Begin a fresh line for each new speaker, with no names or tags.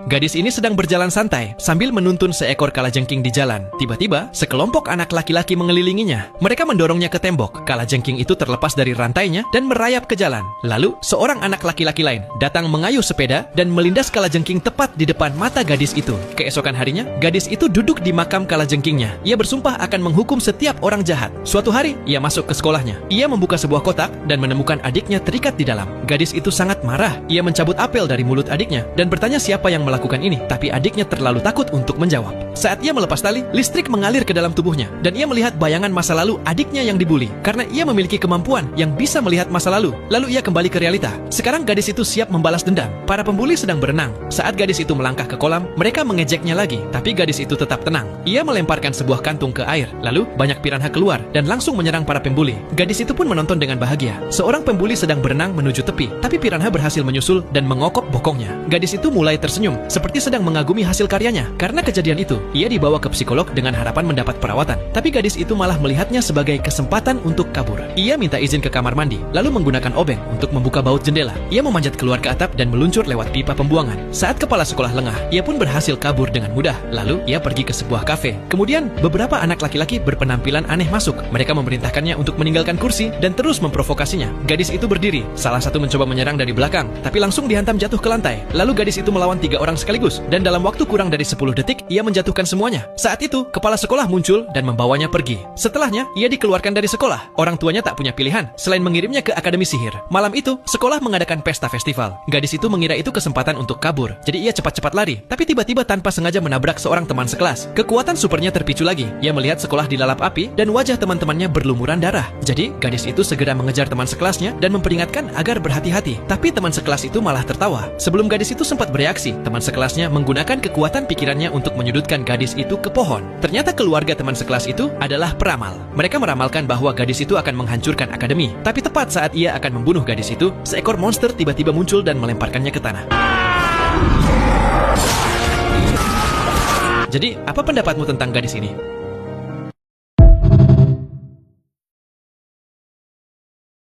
Gadis ini sedang berjalan santai sambil menuntun seekor kalajengking di jalan. Tiba-tiba, sekelompok anak laki-laki mengelilinginya. Mereka mendorongnya ke tembok. Kalajengking itu terlepas dari rantainya dan merayap ke jalan. Lalu, seorang anak laki-laki lain datang mengayuh sepeda dan melindas kalajengking tepat di depan mata gadis itu. Keesokan harinya, gadis itu duduk di makam kalajengkingnya. Ia bersumpah akan menghukum setiap orang jahat. Suatu hari, ia masuk ke sekolahnya. Ia membuka sebuah kotak dan menemukan adiknya terikat di dalam. Gadis itu sangat marah. Ia mencabut apel dari mulut adiknya dan bertanya siapa yang melakukan ini, tapi adiknya terlalu takut untuk menjawab. Saat ia melepas tali, listrik mengalir ke dalam tubuhnya dan ia melihat bayangan masa lalu adiknya yang dibuli karena ia memiliki kemampuan yang bisa melihat masa lalu. Lalu ia kembali ke realita. Sekarang gadis itu siap membalas dendam. Para pembuli sedang berenang. Saat gadis itu melangkah ke kolam, mereka mengejeknya lagi, tapi gadis itu tetap tenang. Ia melemparkan sebuah kantung ke air. Lalu banyak piranha keluar dan langsung menyerang para pembuli. Gadis itu pun menonton dengan bahagia. Seorang pembuli sedang berenang menuju tepi, tapi piranha berhasil menyusul dan mengokok bokongnya. Gadis itu mulai tersenyum, seperti sedang mengagumi hasil karyanya. Karena kejadian itu, ia dibawa ke psikolog dengan harapan mendapat perawatan. Tapi gadis itu malah melihatnya sebagai kesempatan untuk kabur. Ia minta izin ke kamar mandi, lalu menggunakan obeng untuk membuka baut jendela. Ia memanjat keluar ke atap dan meluncur lewat pipa pembuangan. Saat kepala sekolah lengah, ia pun berhasil kabur dengan mudah. Lalu, ia pergi ke sebuah kafe. Kemudian, beberapa anak laki-laki berpenampilan aneh masuk. Mereka memerintahkannya untuk meninggalkan kursi dan terus memprovokasinya. Gadis itu berdiri. Salah satu mencoba menyerang dari belakang, tapi langsung dihantam jatuh ke lantai. Lalu gadis itu melawan 3 orang sekaligus, dan dalam waktu kurang dari 10 detik, ia menjatuhkan semuanya. Saat itu, kepala sekolah muncul dan membawanya pergi. Setelahnya, ia dikeluarkan dari sekolah. Orang tuanya tak punya pilihan selain mengirimnya ke akademi sihir. Malam itu, sekolah mengadakan pesta festival. Gadis itu mengira itu kesempatan untuk kabur, jadi ia cepat-cepat lari. Tapi tiba-tiba tanpa sengaja menabrak seorang teman sekelas. Kekuatan supernya terpicu lagi. Ia melihat sekolah dilalap api dan wajah teman-temannya berlumuran darah. Jadi, gadis itu segera mengejar teman sekelasnya dan memperingatkan agar berhati-hati. Tapi teman sekelas itu malah tertawa. Sebelum gadis itu sempat bereaksi, teman sekelasnya menggunakan kekuatan pikirannya untuk menyudutkan gadis itu ke pohon. Ternyata keluarga teman sekelas itu adalah peramal. Mereka meramalkan bahwa gadis itu akan menghancurkan akademi. Tapi tepat saat ia akan membunuh gadis itu, seekor monster tiba-tiba muncul dan melemparkannya ke tanah. Jadi, apa pendapatmu tentang gadis ini?